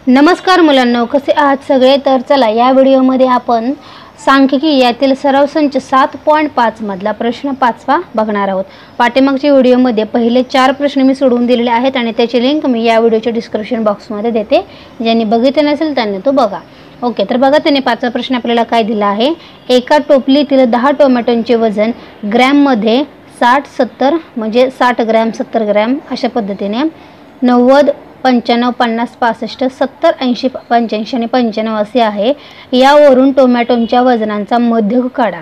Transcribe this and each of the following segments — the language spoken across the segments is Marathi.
नमस्कार मुलांनो, कसे आहात सगळे। तर चला या व्हिडिओमध्ये आपण सांख्यिकी यातील सराव संच 7.5 मधला प्रश्न 5वा बघणार आहोत। पाठीमागच्या व्हिडिओमध्ये पहिले 4 प्रश्न मी सोडवून दिलेले आहेत आणि त्याची लिंक मी या व्हिडिओच्या डिस्क्रिप्शन बॉक्समध्ये देते, ज्यांनी बघितले नसेल त्यांनी तो बघा। ओके, तर बघा त्याने 5वा प्रश्न आपल्याला काय दिला आहे। एका टोपलीतील 10 टोमॅटोंचे वजन ग्रॅम मध्ये 60-70 म्हणजे 60 ग्रॅम 70 ग्रॅम अशा पद्धतीने 90 95 50 65 70 80 85 आणि 95 असे आहे। यावरून टोमॅटोंच्या वजनांचा मध्यक काढा।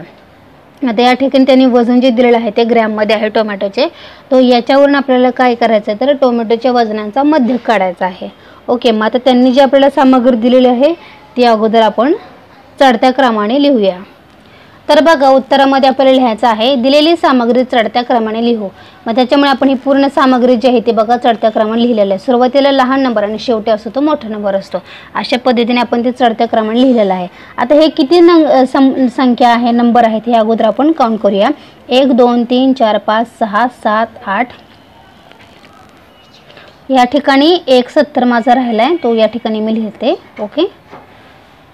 आता या ठिकाणी त्यांनी वजन जे दिलेलं आहे ते ग्रॅम मध्ये आहे टोमॅटोचे, तो याच्यावरून आपल्याला काय करायचं आहे तर टोमॅटोच्या वजनांचा मध्यक काढायचा आहे। ओके, मग आता त्यांनी जी आपल्याला सामग्री दिलेली आहे ती अगोदर आपण चढत्या क्रमाने लिहूया। तर बघा उत्तरामध्ये आपल्याला लिहायचं आहे दिलेली सामग्री चढत्या क्रमाने लिहू। मग त्याच्यामुळे आपण ही पूर्ण सामग्री जी आहे ती बघा चढत्या क्रमाने लिहिलेली आहे। सुरुवातीला लहान नंबर आणि शेवटी असतो तो मोठा नंबर असतो, अशा पद्धतीने आपण ते चढत्या क्रमाने लिहिलेलं आहे। आता हे किती संख्या आहे नंबर आहेत हे अगोदर आपण काउंट करूया। 1 2 3 4 5 6 7 8 या ठिकाणी 170 माझा राहिला आहे, तो या ठिकाणी मी लिहिते। ओके,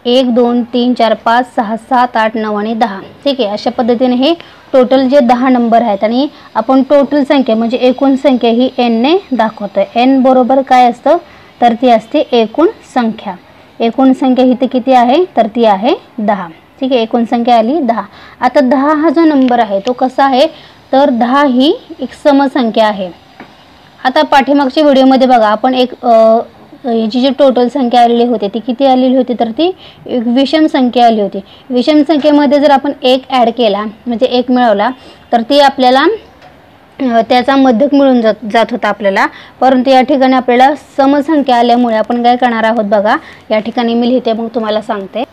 1 2 3 4 5 6 7 8 9 आणि 10 ठीक आहे। अशा पद्धतीने हे टोटल जे 10 नंबर आहेत आणि आपण टोटल संख्या म्हणजे एकूण संख्या ही n ने दाखवतोय। n बरोबर काय असतं तर ती असते एकूण संख्या। एकूण संख्या ही किती आहे तर ती आहे 10 ठीक आहे। एकूण संख्या आली 10। आता 10 हा जो नंबर आहे तो कसा आहे तर 10 ही एक समसंख्या आहे। आता पाठीमागच्या व्हिडिओमध्ये बघा आपण एक याची जी टोटल संख्या आलेली होती ती किती आलेली होती तर ती एक विषम संख्या आली होती। विषम संख्येमध्ये जर आपण 1 ॲड केला म्हणजे 1 मिळवला तर ती आपल्याला त्याचा मध्यक मिळून जात होता आपल्याला, परंतु या ठिकाणी आपल्याला समसंख्या आल्यामुळे आपण काय करणार आहोत बघा या ठिकाणी मी लिहिते मग तुम्हाला सांगते।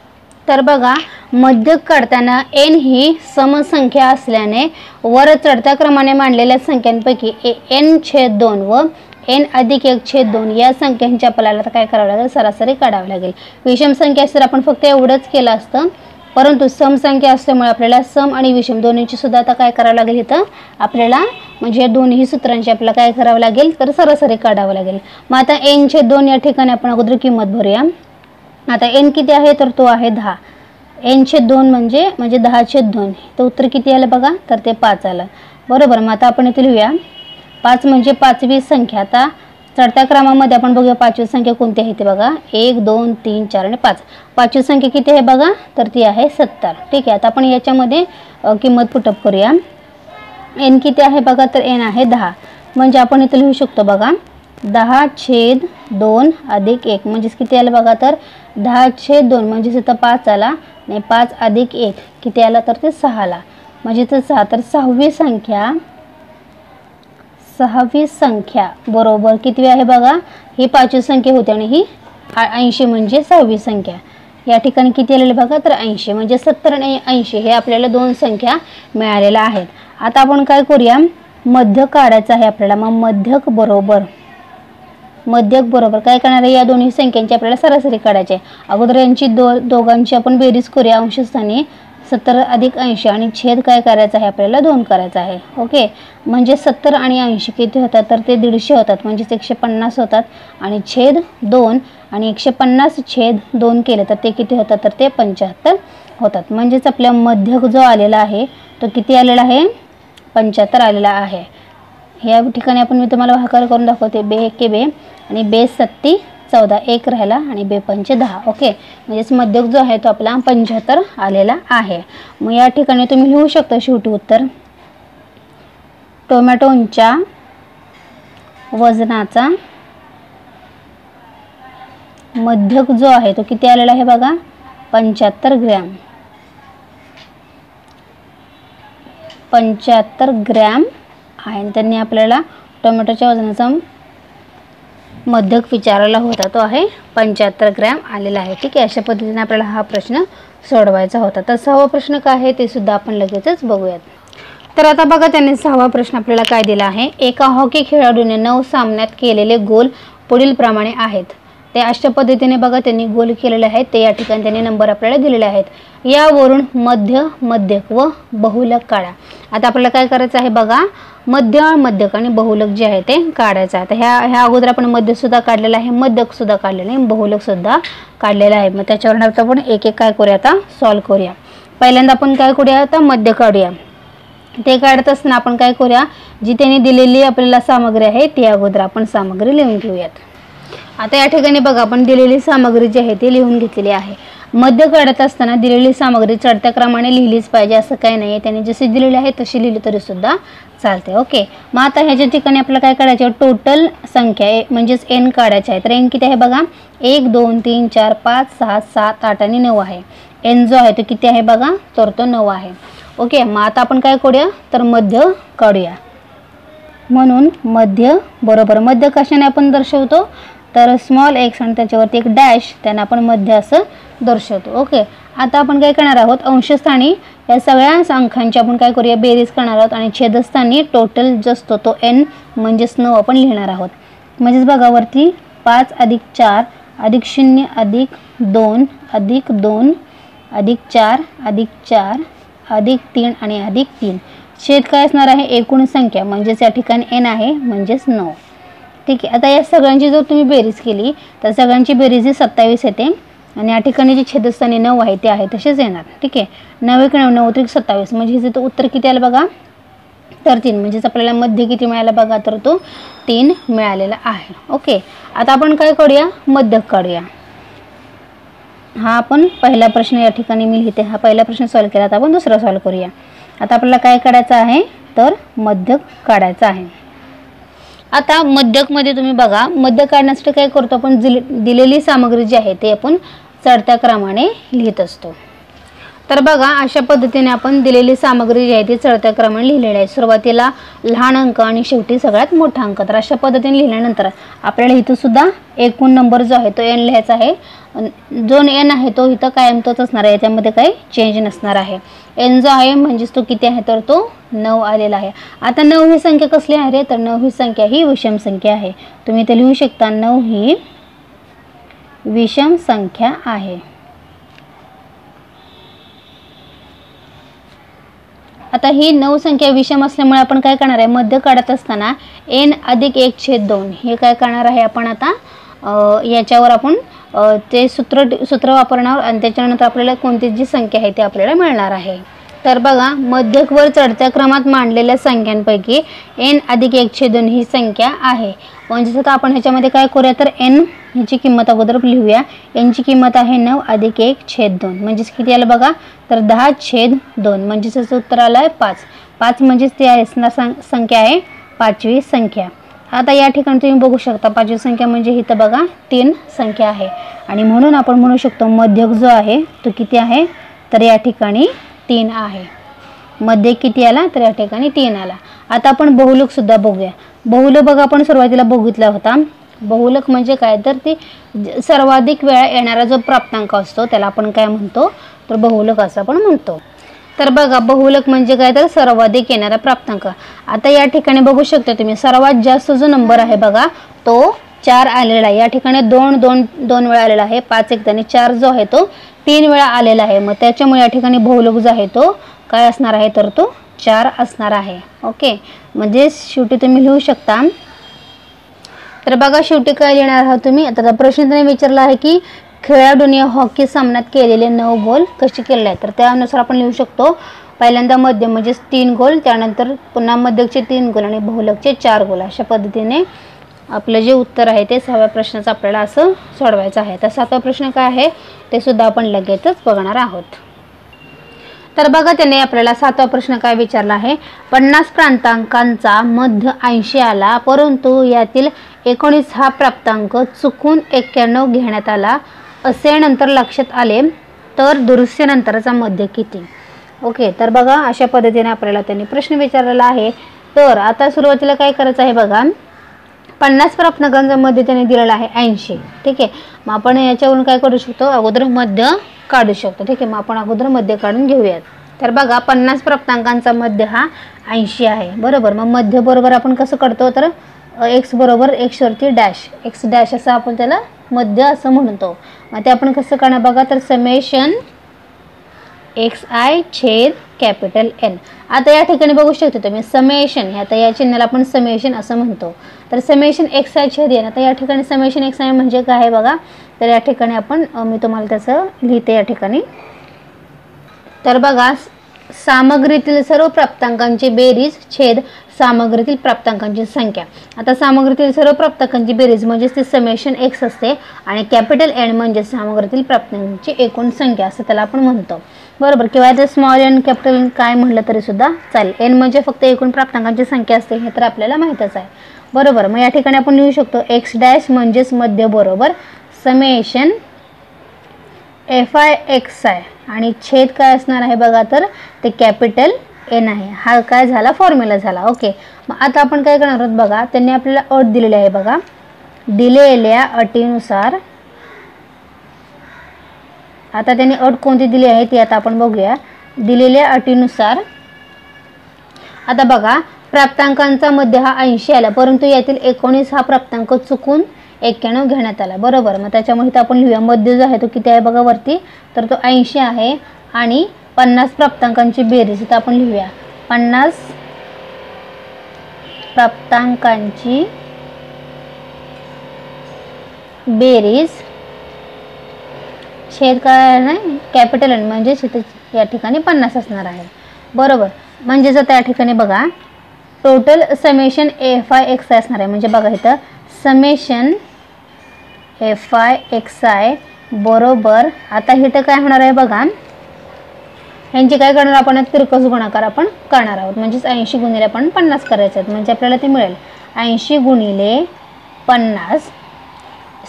तर बघा मध्यक काढताना n ही समसंख्या असल्याने वर चढत्या क्रमाने मांडलेल्या संख्यांपैकी n/2 व n+1/2 या संख्यांची आपल्याला काय करावं लागेल सरासरी काढावी लागेल। विषम संख्या असतर आपण फक्त एवढंच केलं असतं, परंतु सम संख्या असल्यामुळे आपल्याला सम आणि विषम दोन्हीची सुद्धा आता काय करावं लागेल इथं आपल्याला म्हणजे दोन्ही सूत्रांची आपल्याला काय करावं लागेल तर सरासरी काढावं लागेल। मग आता n/2 या ठिकाणी आपण अगोदर किंमत भरूया। आता n किती आहे तर तो आहे 10। n/2 म्हणजे 10/2 तर उत्तर किती आलं बघा तर ते 5 आलं बरोबर। मग आता आपण इथे लिहूया 5 म्हणजे 5वी संख्या। आता चढत्या क्रमामध्ये आपण बघूया 5वी संख्या कोणती आहे ते बघा 1 2 3 4 आणि 5। 5वी संख्या किती आहे बघा तर ती आहे 70 ठीक आहे। आता आपण याच्यामध्ये किंमत पुटअप करूया। n किती आहे बघा तर n आहे 10 म्हणजे आपण इथे लिहू शकतो बघा 10/2 अधिक 1 म्हणजे किती आलं बघा तर 10/2 म्हणजे इथं 5 आला आणि 5 अधिक 1 किती आला तर ते 6 आला म्हणजे इथं 6। तर 6वी संख्या बरोबर किती आहे बघा ही 5वी संख्या होती आणि ही 80 म्हणजे 6वी संख्या। या ठिकाणी किती आलेले बघा तर 80 म्हणजे 70 आणि 80 हे आपल्याला दोन संख्या मिळालेल्या आहेत। आता आपण काय करूया मध्यक काढायचं आहे आपल्याला। मग मध्यक बरोबर काय करणार आहे या दोन्ही संख्यांची आपल्याला सरासरी काढायची आहे। अगोदर यांची दोघांची आपण बेरीज करूया अंशस्थानी 70 अधिक 80 आणि छेद काय करायचा आहे आपल्याला 2 करायचा आहे। ओके, म्हणजे 70 आणि 80 किती होतात तर ते 150 होतात म्हणजे 150 होतात आणि छेद 2 आणि 150/2 केले तर ते किती होतात तर ते 75 होतात। म्हणजेच आपल्या मध्यक जो आलेला आहे तो किती आलेला आहे 75 आलेला आहे। या ठिकाणी आपण मी तुम्हाला भागाकार करून दाखवते 2 एके 2 आणि 2 7 14 1 राहिला आणि 2 पंचे 10। ओके, म्हणजेच मध्यक जो आहे तो आपला 75 आलेला आहे। मग या ठिकाणी तुम्ही लिहू शकता शेवटी उत्तर टोमॅटोंच्या वजनाचा मध्यक जो आहे तो किती आलेला आहे बघा 75 ग्रॅम। 75 ग्रॅम आहे। त्यांनी आपल्याला टोमॅटोच्या वजनाचा मध्यक विचारला होता तो आहे 75 ग्रॅम आलेला आहे ठीक आहे। अशा पद्धतीने आपल्याला हा प्रश्न सोडवायचा होता। तर 6वा प्रश्न काय आहे ते सुद्धा आपण लगेचच बघूयात। तर आता बघा त्यांनी 6वा प्रश्न आपल्याला काय दिला आहे। एका हॉकी खेळाडूने 9 सामन्यात केलेले गोल पुढील प्रमाणे आहेत। ते अशा पद्धतीने बघा त्यांनी गोल केलेले आहेत, ते या ठिकाणी त्यांनी नंबर आपल्याला दिलेले आहेत. यावरून मध्य, मध्यक व बहुलक काढा. आता आपल्याला काय करायचं आहे बघा, मध्य, मध्यक आणि बहुलक जे आहे ते काढायचं आहे. आता ह्या अगोदर आपण मध्य सुद्धा काढलेला आहे, मध्यक सुद्धा काढलेलं आहे, बहुलक सुद्धा काढलेलं आहे. मग त्याच्यावर आता आपण एक एक काय करूया, आता सॉल्व करूया. पहिल्यांदा आपण काय करूया, आता मध्य काढूया. ते काढत असताना आपण काय करूया, जी त्यांनी दिलेली आपल्याला सामग्री आहे ती अगोदर आपण सामग्री लिहून घेऊयात. आता या ठिकाणी बघा आपण दिलेली सामग्री जी आहे ती लिहून घेतलेली आहे. मध्य काढत असताना दिलेली सामग्री चढत्या क्रमाने लिहिलीच पाहिजे असं काही नाही आहे, त्यांनी जशी दिलेली आहे तशी लिहिली तरी सुद्धा चालते. ओके, मग आता ह्याच्या ठिकाणी आपल्याला काय करायचं, टोटल संख्या म्हणजेच एन काढायची आहे. तर एन किती आहे बघा, 1 2 3 4 5 6 7 8 आणि 9 आहे. एन जो आहे तो किती आहे बघा, तर तो 9 आहे. ओके, मग आता आपण काय करूया, तर मध्य काढूया. म्हणून मध्य बरोबर मध्य कशाने आपण दर्शवतो, तर स्मॉल एक्स आणि त्याच्यावरती एक डॅश, त्यांना आपण मध्य असं दर्शवतो. ओके, आता आपण काय करणार आहोत, अंशस्थानी या सगळ्या अंकांची आपण काय करूया, बेरीज करणार आहोत आणि छेदस्थानी टोटल जो असतो तो एन म्हणजेच 9 आपण लिहिणार आहोत. म्हणजेच बघा वरती 5 + 4 + 0 + 2 + 2 + 4 + 4 + 3 आणि +3. छेद काय असणार आहे, एकूण संख्या म्हणजेच या ठिकाणी एन आहे म्हणजेच 9. ठीक आहे, आता या सगळ्यांची जर तुम्ही बेरीज केली तर सगळ्यांची बेरीज ही 27 येते आणि या ठिकाणी जी छेदस्थानी 9 आहे ते आहे तसेच येणार. ठीक आहे, 9 × 9 = 27. म्हणजे हिचं उत्तर किती आलं बघा, तर 3. म्हणजेच आपल्याला मध्य किती मिळाला बघा, तर तो 3 मिळालेला आहे. ओके, आता आपण काय करूया, मध्यक काढूया. हा आपण पहिला प्रश्न या ठिकाणी मी लिहिते, हा पहिला प्रश्न सॉल्व केला. आता आपण दुसरा सॉल्व करूया. आता आपल्याला काय काढायचं आहे, तर मध्यक काढायचं आहे. आता मध्यकमध्ये तुम्ही बघा, मध्य काढण्यासाठी काय करतो आपण, दिलेली सामग्री जी आहे ते आपण चढत्या क्रमाने लिहित असतो. तर बघा अशा पद्धतीने आपण दिलेली सामग्री जी आहे ती चढत्या क्रमाने लिहिलेली आहे. सुरुवातीला लहान अंक आणि शेवटी सगळ्यात मोठा अंक. तर अशा पद्धतीने लिहिल्यानंतर आपल्याला इथं सुद्धा एकूण नंबर जो आहे तो एन लिहायचा आहे. जो एन आहे तो इथं कायम तोच असणार आहे, त्यामध्ये काही चेंज नसणार आहे. एन जो आहे म्हणजेच तो किती आहे, तर तो 9 आलेला आहे. आता 9 ही संख्या कसली आहे रे, तर 9 ही संख्या ही विषम संख्या आहे. तुम्ही इथे लिहू शकता 9 ही विषम संख्या आहे. आता ही 9 संख्या विषम असल्यामुळे आपण काय करणार आहे, मध्य काढत असताना n + 1/2 हे काय करणार आहे आपण आता, याच्यावर आपण ते सूत्र वापरणार आणि त्याच्यानंतर आपल्याला कोणती जी संख्या आहे ती आपल्याला मिळणार आहे. तर बघा मध्यक वर चढत्या क्रमात मांडलेल्या संख्यांपैकी n + 1/2 ही संख्या आहे. म्हणजे आता आपण ह्याच्यामध्ये काय करूया, तर n ह्याची किंमत अगोदर लिहूया. n ची किंमत आहे 9 + 1/2. म्हणजेच किती आलं बघा, तर 10/2. म्हणजेच त्याचं उत्तर आलं आहे 5. 5 म्हणजेच ती असणार संख्या आहे 5वी संख्या. आता या ठिकाणी तुम्ही बघू शकता 5वी संख्या म्हणजे इथं बघा 3 संख्या आहे आणि म्हणून आपण म्हणू शकतो मध्यक जो आहे तो किती आहे, तर या ठिकाणी 3 आहे. मध्यक किती आला, तर या ठिकाणी 3 आला. आता आपण बहुलक सुद्धा बघूया. बहुलक बघा आपण सुरुवातीला बघितला होता. बहुलक म्हणजे काय, तर ती सर्वाधिक वेळा येणारा जो प्राप्तांक असतो त्याला आपण काय म्हणतो, तर बहुलक असं आपण म्हणतो. तर बघा बहुलक म्हणजे काय, तर सर्वाधिक येणारा प्राप्तांक. आता या ठिकाणी बघू शकता तुम्ही सर्वात जास्त जो नंबर आहे बघा तो 4 आलेला आहे. या ठिकाणी 2 वेळा आलेला आहे, 5 एकदा आणि 4 जो आहे तो 3 वेळा आलेला आहे. मग त्याच्यामुळे या ठिकाणी बहुलक जो आहे तो काय असणार आहे, तर तो 4 असणार आहे. ओके, म्हणजे शेवटी तुम्ही लिहू शकता. तर बघा शेवटी काय लिहिणार आहात तुम्ही. आता प्रश्न त्याने विचारला आहे की खेळाडूंनी हॉकी सामन्यात केलेले 9 गोल कसे केले आहेत. तर त्यानुसार आपण लिहू शकतो पहिल्यांदा मध्य म्हणजेच 3 गोल, त्यानंतर पुन्हा मध्यकचे 3 गोल आणि बहुलकचे 4 गोल. अशा पद्धतीने आपलं जे उत्तर आहे ते 6व्या प्रश्नाचं आपल्याला असं सोडवायचं आहे. तर 7वा प्रश्न काय आहे ते सुद्धा आपण लगेचच बघणार आहोत. तर बघा त्याने आपल्याला 7वा प्रश्न काय विचारला आहे, 50 प्राप्तांकांचा मध्य 80 आला परंतु यातील 19 हा प्राप्तांक चुकून 91 घेण्यात आला असे नंतर लक्षात आले तर दुरुस्तीनंतरचा मध्य किती. ओके, तर बघा अशा पद्धतीने आपल्याला त्यांनी प्रश्न विचारलेला आहे. तर आता सुरुवातीला काय करायचं आहे बघा, 50 प्राप्तांकांचा मध्य त्याने दिलेला आहे 80. ठीक आहे, मग आपण याच्यावरून काय करू शकतो, अगोदर मध्य काढू शकतो. ठीक आहे, मग आपण अगोदर मध्य काढून घेऊयात. तर बघा 50 प्राप्तांकांचा मध्य हा 80 आहे बरोबर. मग मध्य बरोबर आपण कसं काढतो, तर एक्स बरोबर एक्स वरती डॅश, एक्स डॅश असं आपण त्याला मध्य असं म्हणतो. मग ते आपण कसं करणार बघा, तर समेशन एक्स आय छेद कॅपिटल एन. आता या ठिकाणी बघू शकतो तुम्ही समेशन, आता या चिन्हाला आपण समेशन असं म्हणतो. तर समेशन एक्स आय छेद एन, आता या ठिकाणी समेशन एक्स आय म्हणजे काय आहे बघा, तर या ठिकाणी आपण मी तुम्हाला त्याचं लिहिते या ठिकाणी. तर बघा, सामग्रीतील सर्व प्राप्तांकांची बेरीज छेद सामग्रीतील प्राप्तांकांची संख्या. आता सामग्रीतील सर्व प्राप्तांकांची बेरीज म्हणजे ते समेशन एक्स असते आणि कॅपिटल एन म्हणजे सामग्रीतील प्राप्तांकांची एकूण संख्या असं त्याला आपण म्हणतो, बरोबर. किंवा ते स्मॉल एन कॅपिटल एन काय म्हटलं तरी सुद्धा चालेल. एन म्हणजे फक्त एकूण प्राप्तांकांची संख्या असते हे तर आपल्याला माहीतच आहे, बरोबर. मग या ठिकाणी आपण लिहू शकतो एक्स डॅश म्हणजेच मध्य बरोबर summation F I X I आणि छेद काय असणार आहे बघा, तर ते कॅपिटल एन आहे. हा काय झाला, फॉर्म्युला झाला. ओके, मग आता आपण काय करणार आहोत बघा, त्यांनी आपल्याला अट दिलेली आहे बघा. दिलेल्या अटीनुसार, आता त्यांनी अट कोणती दिली आहे ती आता आपण बघूया. दिलेल्या अटीनुसार आता बघा, प्राप्तांकांचा मध्य हा 80 आला, परंतु यातील 19 हा प्राप्तांक चुकून 91 घेण्यात आला, बरोबर. मग त्याच्यामुळे इथं आपण लिहूया मध्य जो आहे तो किती आहे बघा वरती, तर तो 80 आहे आणि 50 प्राप्तांकांची बेरीज इथं आपण लिहूया 50 प्राप्तांकांची बेरीज छेद काय नाही कॅपिटल एन म्हणजे या ठिकाणी 50 असणार आहे, बरोबर. म्हणजेच आता या ठिकाणी बघा total summation F I X I असणार आहे. म्हणजे बघा इथं summation F I X I बरोबर, आता इथं काय होणार आहे बघा, ह्यांची काय करणार आपण तिरकस गुणाकार आपण करणार आहोत. म्हणजेच 80 गुणिले आपण 50 करायचे आहेत, म्हणजे आपल्याला ते मिळेल 80 गुणिले 50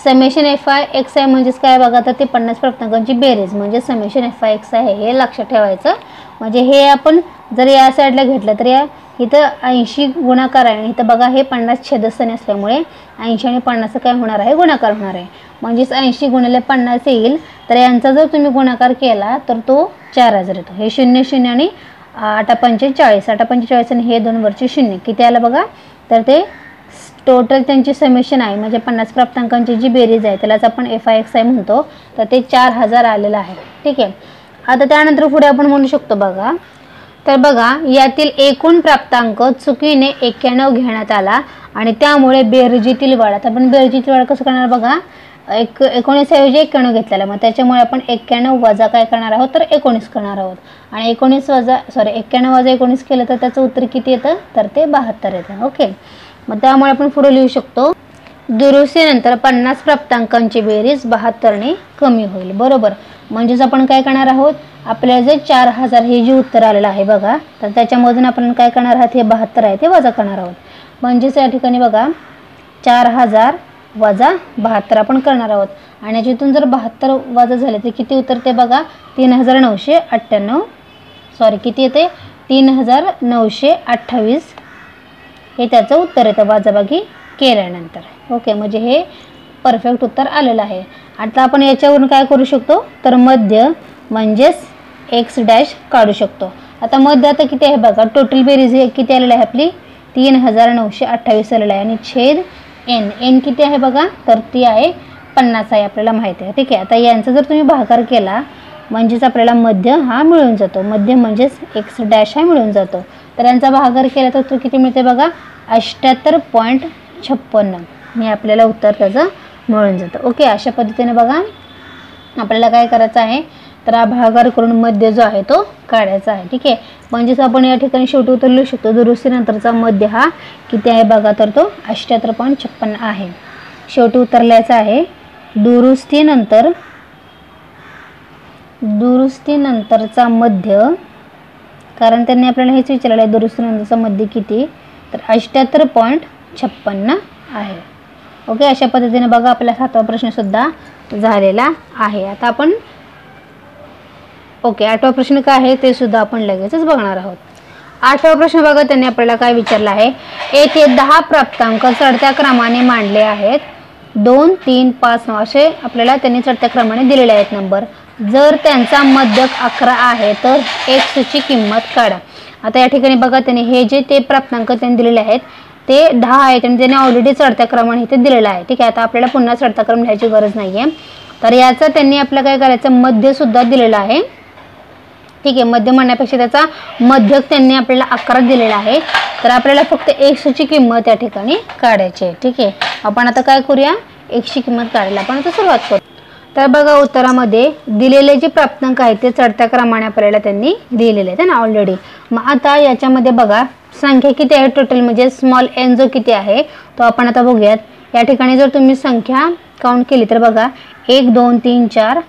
summation F I X I म्हणजेच काय बघा, तर ते 50 प्राप्तांकांची बेरीज म्हणजे summation F I X I हे लक्षात ठेवायचं. म्हणजे हे आपण जर या साईडला घेतलं तर या इथं 80 गुणाकार आहे आणि इथं बघा हे 50 छेदस्थानी असल्यामुळे 80 आणि 50 काय होणार आहे, गुणाकार होणार आहे. म्हणजेच 80 गुणिले 50 येईल. तर यांचा जर तुम्ही गुणाकार केला तर तो 4000 येतो. हे 0 0 आणि 8 45, 8 45 आणि हे 2 वरचे 0 किती आलं बघा, तर ते टोटल त्यांची समेशन आहे म्हणजे 50 प्राप्तांकांची जी बेरीज आहे त्यालाच आपण एफ आय एक्स आय म्हणतो, तर ते 4000 आलेलं आहे. ठीक आहे, आता त्यानंतर पुढे आपण म्हणू शकतो बघा, तर बघा यातील एकूण प्राप्तांक चुकीने 91 घेण्यात आला आणि त्यामुळे बेरजेतील वाढ. आता आपण बेरजेतील वाढ कसं करणार बघा, 19 ऐवजी 91 घेतलेला, मग त्याच्यामुळे आपण 91 वजा काय करणार आहोत, तर 19 करणार आहोत. आणि 91 वजा 19 केलं तर त्याचं उत्तर किती येतं, तर ते 72 येतं. ओके, मग त्यामुळे आपण पुढे लिहू शकतो दुरुस्तीनंतर 50 प्राप्तांकांची बेरीज 72 ने कमी होईल, बरोबर. म्हणजेच आपण काय करणार आहोत, आपल्याला जे 4000 हे जे उत्तर आलेलं आहे बघा, तर त्याच्यामधून आपण काय करणार आहोत, हे 72 आहे ते वजा करणार आहोत. म्हणजेच या ठिकाणी बघा 4000 वजा 72 आपण करणार आहोत आणि याच्यातून जर 72 वजा झाले तर किती उत्तर ते बघा 3998 किती येते 3928 हे त्याचं उत्तर येतं वजाबाकी केल्यानंतर. ओके, म्हणजे हे परफेक्ट उत्तर आलेलं आहे. आता आपण याच्यावरून काय करू शकतो, तर मध्य म्हणजेच एक्स डॅश काढू शकतो. आता मध्य आता किती आहे बघा, टोटल बेरीज हे किती आलेलं आहे आपली 3928 आलेलं आहे आणि छेद एन, एन किती आहे बघा, तर ती आहे 50 आहे आपल्याला माहिती आहे. ठीक आहे, आता यांचा जर तुम्ही भागाकार केला म्हणजेच आपल्याला मध्य हा मिळून जातो, मध्य म्हणजेच एक्स डॅश हा मिळून जातो. तर यांचा भागाकार केला तर तो किती मिळते बघा 78.56 हे आपल्याला उत्तर त्याचं मिळून जातं. ओके, अशा पद्धतीने बघा आपल्याला काय करायचं आहे, तर हा भागाकार करून मध्य जो आहे तो काढायचा आहे. ठीक आहे, म्हणजेच आपण या ठिकाणी शेवटी उत्तर लिहू शकतो दुरुस्तीनंतरचा मध्य हा किती आहे बघा, तर तो 78.56 आहे. शेवटी उत्तर लिहायचं आहे दुरुस्तीनंतरचा मध्य, कारण त्यांनी आपल्याला हेच विचारलं आहे दुरुस्तीनंतरचा मध्य किती, तर 78.56 आहे. ओके, अशा पद्धतीने बघा आपला 7वा प्रश्न सुद्धा झालेला आहे. आता आपण ओके 8वा प्रश्न काय आहे ते सुद्धा आपण लगेचच बघणार आहोत. 8वा प्रश्न बघा त्यांनी आपल्याला काय विचारलं आहे, येथे 10 प्राप्तांक चढत्या क्रमाने मांडले आहेत 2 3 5 9 असे आपल्याला त्यांनी चढत्या क्रमाने दिलेले आहेत नंबर. जर त्यांचा मध्यक 11 आहे तर x ची किंमत काढा. आता या ठिकाणी बघा त्यांनी हे जे ते प्राप्तांक त्यांनी दिलेले आहेत इथे 10 आहेत आणि त्याने ऑलरेडी चढत्या क्रमाने इथे दिलेला आहे. ठीक आहे, आता आपल्याला पुन्हा चढता क्रम लिहायची गरज नाही आहे. तर याचा त्यांनी आपल्याला काय करायचं, मध्य सुद्धा दिलेला आहे. ठीक आहे, मध्य म्हणण्यापेक्षा त्याचा मध्यक त्यांनी आपल्याला 11 दिलेला आहे. तर आपल्याला फक्त x ची किंमत या ठिकाणी काढायची आहे. ठीक आहे, आपण आता काय करूया, x ची किंमत काढायला आपण आता सुरुवात करू. तर बघा उत्तरामध्ये दिलेले जे प्राप्तांक आहेत ते चढत्या क्रमाने आपल्याला त्यांनी दिलेले आहेत ना ऑलरेडी. मग आता याच्यामध्ये बघा संख्या किती आहे टोटल, म्हणजे स्मॉल n जो किती आहे तो आपण आता बघूयात. या ठिकाणी जर तुम्ही संख्या काउंट केली तर बघा 1 2 3 4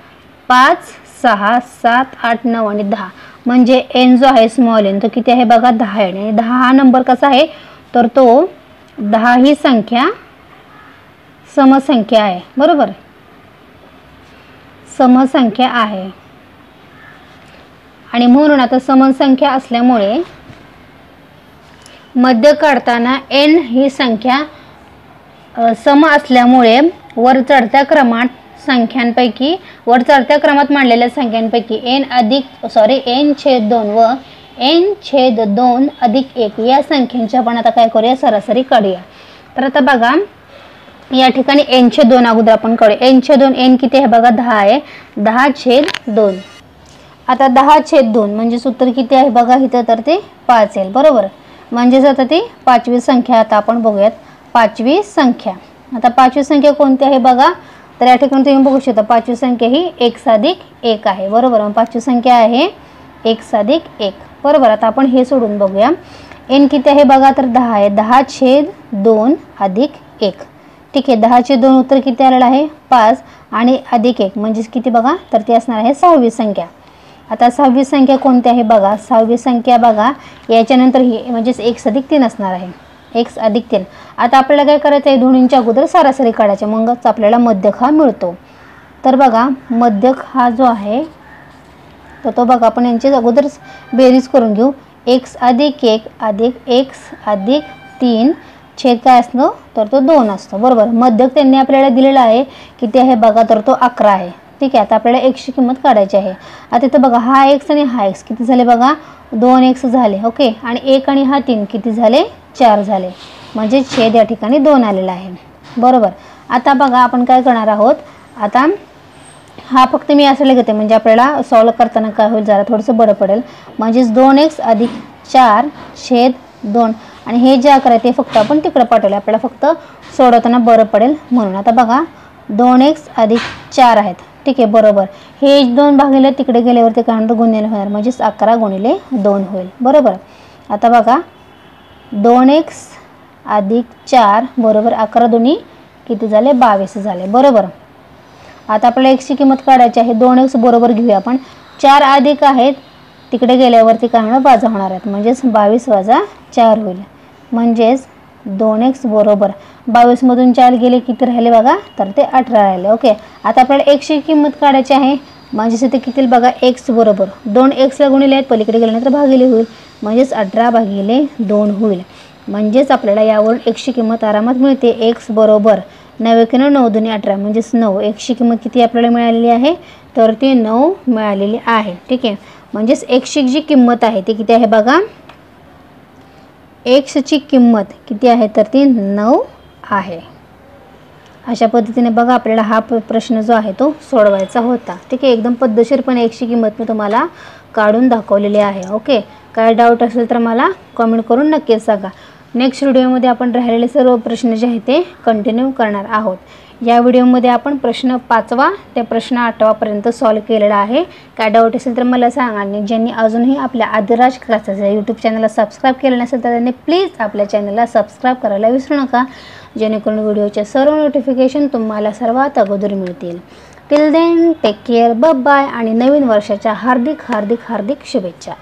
5 6 7 8 9 आणि 10, म्हणजे n जो आहे स्मॉल n तो किती आहे बघा 10 आहे. आणि 10 हा नंबर कसा आहे, तर तो 10 ही संख्या समसंख्या आहे. बरोबर, समसंख्या आहे. आणि म्हणून आता समसंख्या असल्यामुळे मध्य काढताना n ही संख्या सम असल्यामुळे वर चढत्या क्रमात मांडलेल्या संख्यांपैकी n/2 व n/2 अधिक 1 या संख्यांची आपण आता काय करूया, सरासरी काढूया. तर आता बघा या ठिकाणी n/2 अगोदर आपण काढूया. n/2 n किती आहे बघा 10 आहे, 10/2. आता 10/2 म्हणजे उत्तर किती आहे बघा इथं, तर ते 5 येईल. बरोबर, म्हणजेच आता ती 5वी संख्या आता आपण बघूयात. 5वी संख्या, आता 5वी संख्या कोणती आहे बघा, तर या ठिकाणी तुम्ही बघू शकता 5वी संख्या ही x+1 आहे. बरोबर, मग 5वी संख्या आहे x+1. बरोबर, आता आपण हे सोडून बघूया. n किती आहे बघा, तर 10 आहे, 10/2 अधिक 1. ठीक आहे, 10/2 उत्तर किती आलेलं आहे 5 आणि अधिक 1 म्हणजे किती बघा, तर ती असणार आहे 6वी संख्या. आता 6वी संख्या कोणती आहे बघा, 6वी संख्या बघा याच्यानंतर ही म्हणजेच x+3 असणार आहे, x+3. आता आपल्याला काय करायचं आहे, दोन्हींच्या अगोदर सरासरी काढायची, मगच आपल्याला मध्यक हा मिळतो. तर बघा मध्यक हा जो आहे तर तो बघा आपण यांची अगोदर बेरीज करून घेऊ. x+1 अधिक x+3 छेद काय असतो, तर तो 2 असतो. बरोबर, मध्यक त्यांनी आपल्याला दिलेला आहे किती आहे बघा, तर तो 11 आहे. ठीक आहे, आता आपल्याला x ची किंमत काढायची आहे. आता इथं बघा हा x आणि हा x किती झाले बघा, 2x झाले. ओके, आणि 1 आणि हा 3 किती झाले, 4 झाले. म्हणजे छेद या ठिकाणी 2 आलेला आहे. बरोबर, आता बघा आपण काय करणार आहोत, आता हा फक्त मी असं लिहिते म्हणजे आपल्याला सॉल्व करताना काय होईल जरा थोडंसं बरं पडेल. म्हणजेच 2x अधिक 4 छेद 2 आणि हे जे 11 आहे ते फक्त आपण तिकडे पाठवले, आपल्याला फक्त सोडवताना बरं पडेल म्हणून. आता बघा 2x अधिक 4 आहेत. ठीक आहे, बरोबर, हे 2 भागिले तिकडे गेल्यावरती काय होणार, गुणिले होणार, म्हणजेच 11 गुणिले 2 होईल. बरोबर, आता बघा 2x अधिक 4 बरोबर 11 दोन्ही किती झाले, 22 झाले. बरोबर, आता आपल्याला x ची किंमत काढायची आहे. 2x बरोबर घेऊया आपण, 4 अधिक आहेत तिकडे गेल्यावरती काय होणार, वजा होणार आहेत, म्हणजेच 22 वजा 4 होईल. म्हणजेच 2x बरोबर 22 मधून 4 गेले किती राहिले बघा, तर ते 18 राहिले. ओके, आता आपल्याला x ची किंमत काढायची आहे. म्हणजेच इथे किती बघा, x बरोबर 2x ला गुणिले आहेत, पलीकडे गेल्यानंतर भागिले होईल, म्हणजेच 18/2 होईल. म्हणजेच आपल्याला यावरून x ची किंमत आरामात मिळते. x बरोबर 9 × 9 = 18 म्हणजेच 9. x ची किंमत किती आपल्याला मिळालेली आहे, तर ती 9 मिळालेली आहे. ठीक आहे, म्हणजेच x ची जी किंमत आहे ती किती आहे बघा, x ची किंमत किती आहे, तर ती 9 आहे. अशा पद्धतीने बघा आपल्याला हा प्रश्न जो आहे तो सोडवायचा होता. ठीक आहे, एकदम पद्धतशीरपणे x ची किंमत मी तुम्हाला काढून दाखवलेली आहे. ओके, काय डाऊट असेल तर मला कमेंट करून नक्कीच सांगा. नेक्स्ट व्हिडिओमध्ये आपण राहिलेले सर्व प्रश्न जे आहेत ते कंटिन्यू करणार आहोत. या व्हिडिओमध्ये आपण प्रश्न 5वा ते प्रश्न 8वा पर्यंत सॉल्व केलेला आहे. काय डाऊट असेल तर मला सांगा. आणि ज्यांनी अजूनही आपल्या आदिराज क्लासेस या यूट्यूब चॅनलला सबस्क्राईब केलं नसेल तर त्यांनी प्लीज आपल्या चॅनलला सबस्क्राईब करायला विसरू नका, जेणेकरून व्हिडिओचे सर्व नोटिफिकेशन तुम्हाला सर्वात अगोदर मिळतील. Till then take care, bye bye आणि नवीन वर्षाच्या हार्दिक हार्दिक हार्दिक शुभेच्छा.